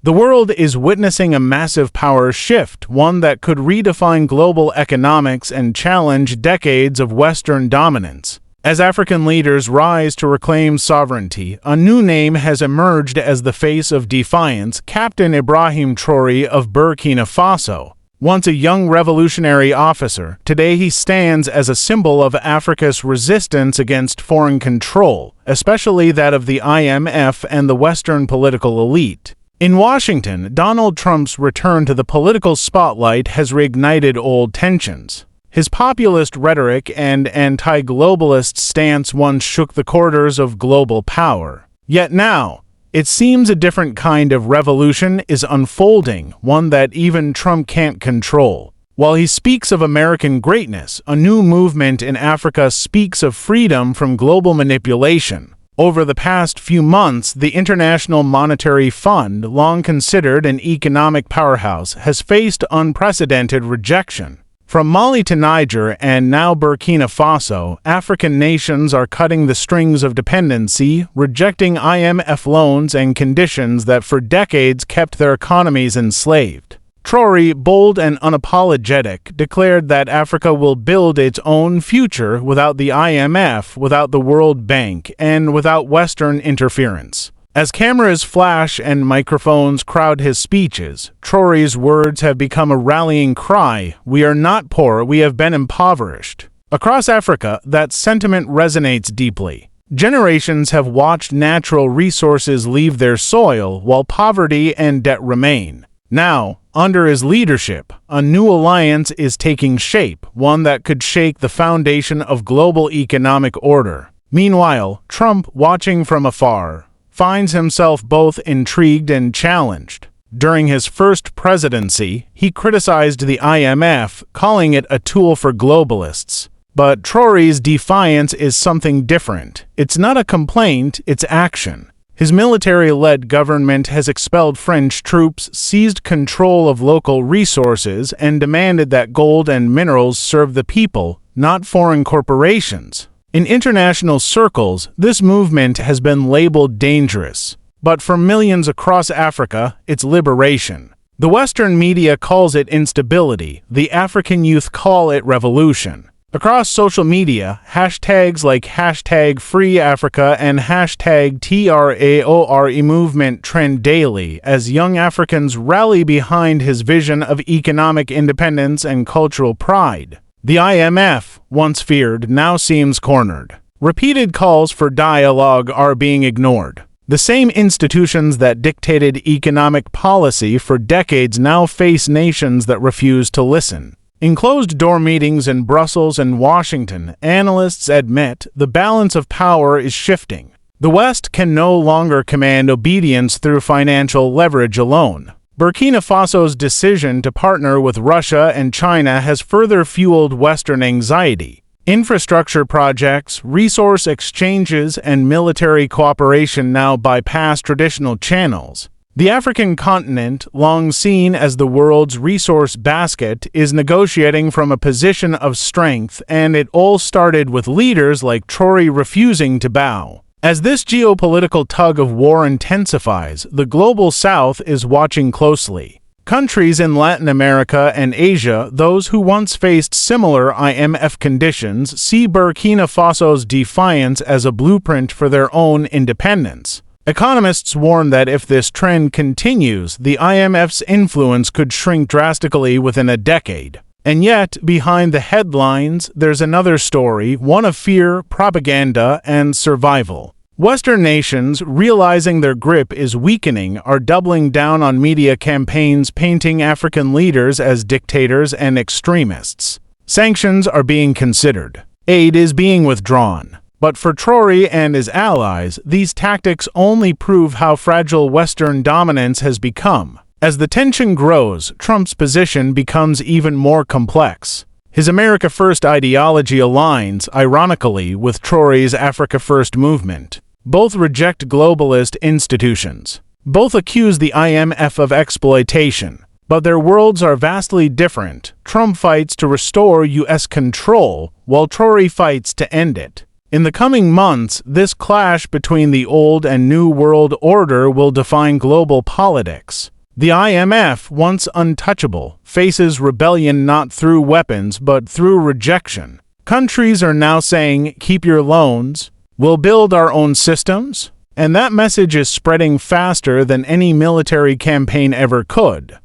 The world is witnessing a massive power shift, one that could redefine global economics and challenge decades of Western dominance. As African leaders rise to reclaim sovereignty, a new name has emerged as the face of defiance: Captain Ibrahim Traoré of Burkina Faso. Once a young revolutionary officer, today he stands as a symbol of Africa's resistance against foreign control, especially that of the IMF and the Western political elite. In Washington, Donald Trump's return to the political spotlight has reignited old tensions. His populist rhetoric and anti-globalist stance once shook the corridors of global power. Yet now, it seems a different kind of revolution is unfolding, one that even Trump can't control. While he speaks of American greatness, a new movement in Africa speaks of freedom from global manipulation. Over the past few months, the International Monetary Fund, long considered an economic powerhouse, has faced unprecedented rejection. From Mali to Niger and now Burkina Faso, African nations are cutting the strings of dependency, rejecting IMF loans and conditions that for decades kept their economies enslaved. Traoré, bold and unapologetic, declared that Africa will build its own future without the IMF, without the World Bank, and without Western interference. As cameras flash and microphones crowd his speeches, Traoré's words have become a rallying cry: "We are not poor, we have been impoverished." Across Africa, that sentiment resonates deeply. Generations have watched natural resources leave their soil while poverty and debt remain. Now, under his leadership, a new alliance is taking shape, one that could shake the foundation of global economic order. Meanwhile, Trump, watching from afar, finds himself both intrigued and challenged. During his first presidency, he criticized the IMF, calling it a tool for globalists. But Traoré's defiance is something different. It's not a complaint, it's action. His military-led government has expelled French troops, seized control of local resources, and demanded that gold and minerals serve the people, not foreign corporations. In international circles, this movement has been labeled dangerous, but for millions across Africa, it's liberation. The Western media calls it instability, the African youth call it revolution. Across social media, hashtags like #FreeAfrica and #TRAORE movement trend daily as young Africans rally behind his vision of economic independence and cultural pride. The IMF, once feared, now seems cornered. Repeated calls for dialogue are being ignored. The same institutions that dictated economic policy for decades now face nations that refuse to listen. In closed-door meetings in Brussels and Washington, analysts admit the balance of power is shifting. The West can no longer command obedience through financial leverage alone. Burkina Faso's decision to partner with Russia and China has further fueled Western anxiety. Infrastructure projects, resource exchanges, and military cooperation now bypass traditional channels. The African continent, long seen as the world's resource basket, is negotiating from a position of strength, and it all started with leaders like Traoré refusing to bow. As this geopolitical tug-of-war intensifies, the global south is watching closely. Countries in Latin America and Asia, those who once faced similar IMF conditions, see Burkina Faso's defiance as a blueprint for their own independence. Economists warn that if this trend continues, the IMF's influence could shrink drastically within a decade. And yet, behind the headlines, there's another story, one of fear, propaganda, and survival. Western nations, realizing their grip is weakening, are doubling down on media campaigns painting African leaders as dictators and extremists. Sanctions are being considered. Aid is being withdrawn. But for Traoré and his allies, these tactics only prove how fragile Western dominance has become. As the tension grows, Trump's position becomes even more complex. His America First ideology aligns, ironically, with Traoré's Africa First movement. Both reject globalist institutions. Both accuse the IMF of exploitation. But their worlds are vastly different. Trump fights to restore U.S. control, while Traoré fights to end it. In the coming months, this clash between the old and new world order will define global politics. The IMF, once untouchable, faces rebellion not through weapons but through rejection. Countries are now saying, keep your loans, we'll build our own systems, and that message is spreading faster than any military campaign ever could.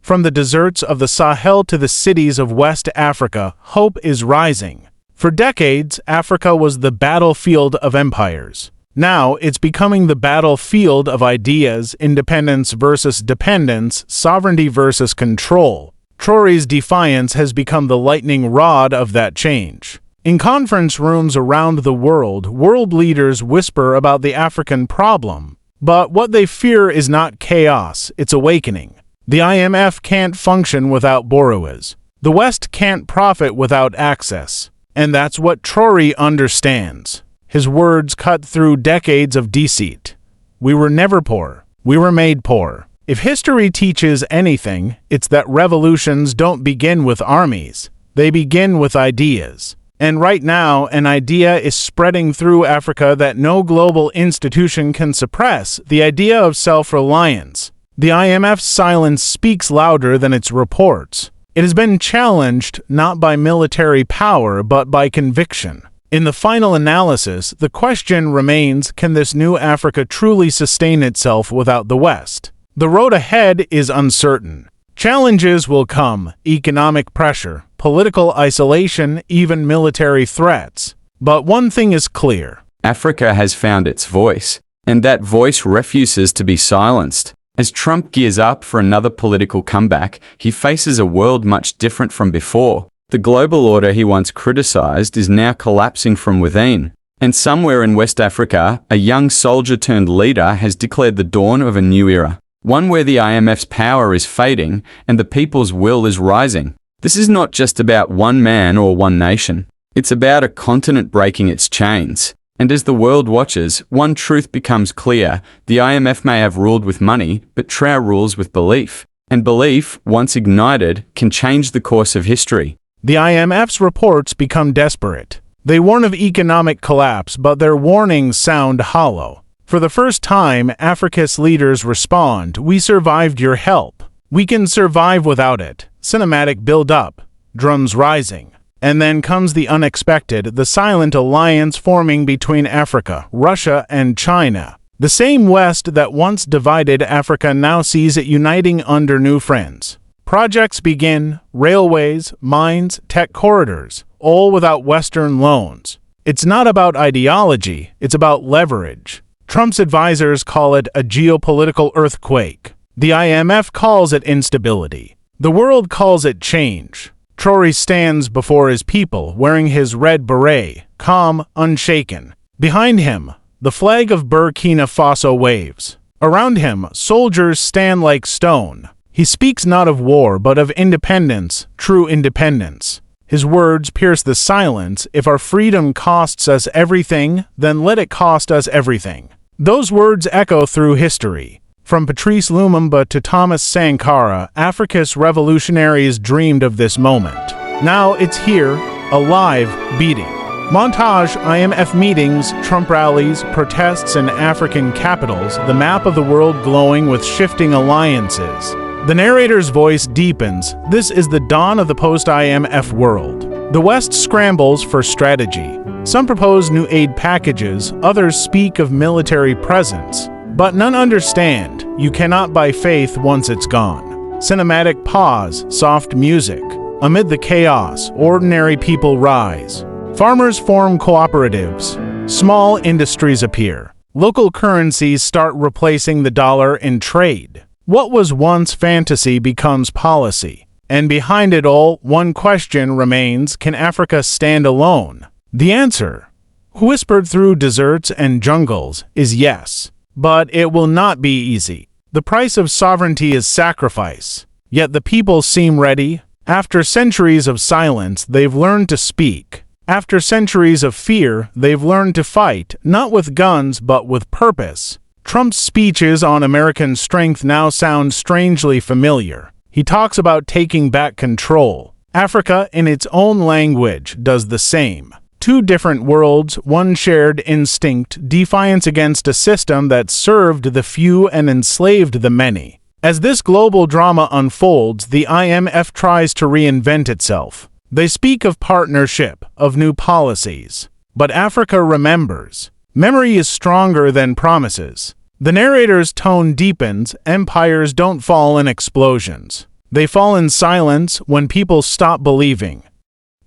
From the deserts of the Sahel to the cities of West Africa, hope is rising. For decades, Africa was the battlefield of empires. Now, it's becoming the battlefield of ideas, independence versus dependence, sovereignty versus control. Traoré's defiance has become the lightning rod of that change. In conference rooms around the world, world leaders whisper about the African problem. But what they fear is not chaos, it's awakening. The IMF can't function without borrowers. The West can't profit without access. And that's what Traoré understands. His words cut through decades of deceit. We were never poor. We were made poor. If history teaches anything, it's that revolutions don't begin with armies. They begin with ideas. And right now, an idea is spreading through Africa that no global institution can suppress, the idea of self-reliance. The IMF's silence speaks louder than its reports. It has been challenged not by military power but by conviction. In the final analysis, the question remains, can this new Africa truly sustain itself without the West? The road ahead is uncertain. Challenges will come: economic pressure, political isolation, even military threats. But one thing is clear. Africa has found its voice, and that voice refuses to be silenced. As Trump gears up for another political comeback, he faces a world much different from before. The global order he once criticized is now collapsing from within. And somewhere in West Africa, a young soldier-turned-leader has declared the dawn of a new era. One where the IMF's power is fading and the people's will is rising. This is not just about one man or one nation. It's about a continent breaking its chains. And as the world watches, one truth becomes clear. The IMF may have ruled with money, but Traoré rules with belief. And belief, once ignited, can change the course of history. The IMF's reports become desperate. They warn of economic collapse, but their warnings sound hollow. For the first time, Africa's leaders respond, "We survived your help. We can survive without it." Cinematic build-up, drums rising. And then comes the unexpected, the silent alliance forming between Africa, Russia, and China. The same West that once divided Africa now sees it uniting under new friends. Projects begin, railways, mines, tech corridors, all without Western loans. It's not about ideology, it's about leverage. Trump's advisors call it a geopolitical earthquake. The IMF calls it instability. The world calls it change. Traoré stands before his people, wearing his red beret, calm, unshaken. Behind him, the flag of Burkina Faso waves. Around him, soldiers stand like stone. He speaks not of war, but of independence, true independence. His words pierce the silence. If our freedom costs us everything, then let it cost us everything. Those words echo through history. From Patrice Lumumba to Thomas Sankara, Africa's revolutionaries dreamed of this moment. Now it's here, alive, beating. Montage: IMF meetings, Trump rallies, protests in African capitals, the map of the world glowing with shifting alliances. The narrator's voice deepens. This is the dawn of the post-IMF world. The West scrambles for strategy. Some propose new aid packages, others speak of military presence. But none understand, you cannot buy faith once it's gone. Cinematic pause, soft music. Amid the chaos, ordinary people rise. Farmers form cooperatives. Small industries appear. Local currencies start replacing the dollar in trade. What was once fantasy becomes policy. And behind it all, one question remains: can Africa stand alone? The answer, whispered through deserts and jungles, is yes. But it will not be easy. The price of sovereignty is sacrifice. Yet the people seem ready. After centuries of silence, they've learned to speak. After centuries of fear, they've learned to fight, not with guns, but with purpose. Trump's speeches on American strength now sound strangely familiar. He talks about taking back control. Africa, in its own language, does the same. Two different worlds, one shared instinct, defiance against a system that served the few and enslaved the many. As this global drama unfolds, the IMF tries to reinvent itself. They speak of partnership, of new policies. But Africa remembers. Memory is stronger than promises. The narrator's tone deepens. Empires don't fall in explosions. They fall in silence when people stop believing.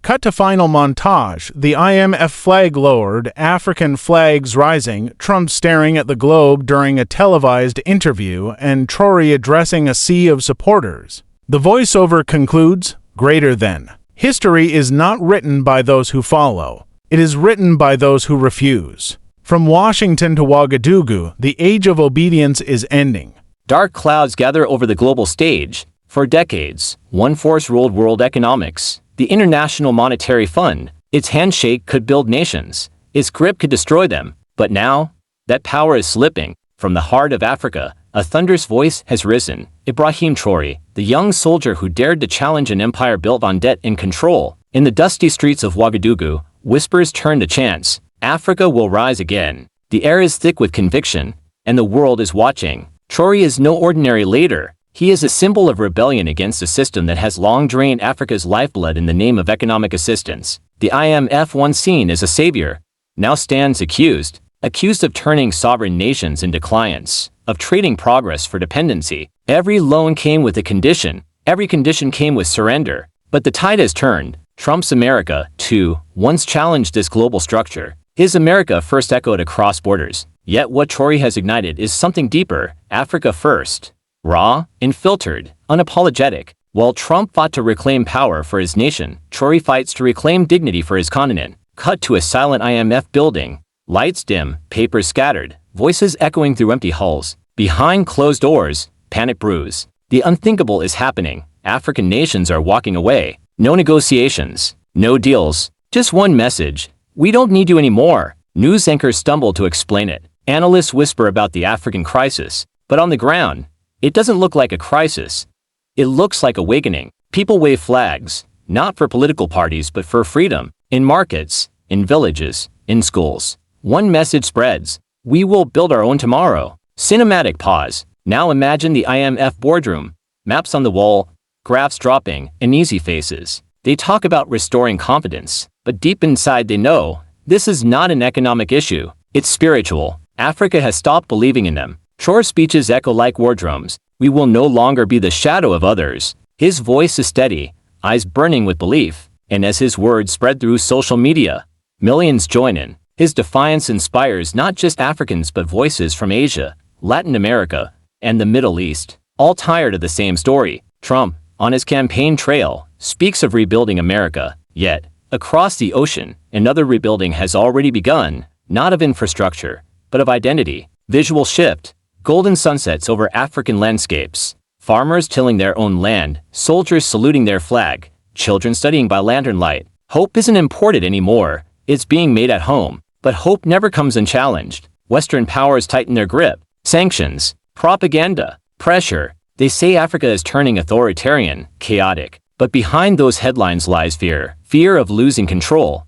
Cut to final montage, the IMF flag lowered, African flags rising, Trump staring at the globe during a televised interview, and Traoré addressing a sea of supporters. The voiceover concludes, "Greater than." History is not written by those who follow. It is written by those who refuse. From Washington to Ouagadougou, the age of obedience is ending. Dark clouds gather over the global stage. For decades, one force ruled world economics. The International Monetary Fund. Its handshake could build nations. Its grip could destroy them. But now, that power is slipping. From the heart of Africa, a thunderous voice has risen. Ibrahim Traoré, the young soldier who dared to challenge an empire built on debt and control. In the dusty streets of Ouagadougou, whispers turn to chants. Africa will rise again. The air is thick with conviction, and the world is watching. Traoré is no ordinary leader. He is a symbol of rebellion against a system that has long drained Africa's lifeblood in the name of economic assistance. The IMF, once seen as a savior, now stands accused of turning sovereign nations into clients, of trading progress for dependency. Every loan came with a condition. Every condition came with surrender. But the tide has turned. Trump's America, too, once challenged this global structure. His America first echoed across borders. Yet what Traoré has ignited is something deeper. Africa first. Raw, unfiltered, unapologetic. While Trump fought to reclaim power for his nation, Traoré fights to reclaim dignity for his continent. Cut to a silent IMF building. Lights dim, papers scattered, voices echoing through empty halls. Behind closed doors, panic brews. The unthinkable is happening. African nations are walking away. No negotiations, no deals, just one message. We don't need you anymore. News anchors stumble to explain it. Analysts whisper about the African crisis. But on the ground, it doesn't look like a crisis. It looks like awakening. People wave flags, not for political parties but for freedom. In markets, in villages, in schools. One message spreads. We will build our own tomorrow. Cinematic pause. Now imagine the IMF boardroom. Maps on the wall, graphs dropping, uneasy faces. They talk about restoring confidence, but deep inside they know this is not an economic issue. It's spiritual. Africa has stopped believing in them. Traoré's speeches echo like war drums. We will no longer be the shadow of others. His voice is steady, eyes burning with belief, and as his words spread through social media, millions join in. His defiance inspires not just Africans but voices from Asia, Latin America, and the Middle East, all tired of the same story. Trump, on his campaign trail, speaks of rebuilding America. Yet, across the ocean, another rebuilding has already begun, not of infrastructure, but of identity. Visual shift. Golden sunsets over African landscapes. Farmers tilling their own land, soldiers saluting their flag, children studying by lantern light. Hope isn't imported anymore. It's being made at home. But hope never comes unchallenged. Western powers tighten their grip. Sanctions, propaganda, pressure. They say Africa is turning authoritarian, chaotic. But behind those headlines lies fear. Fear of losing control.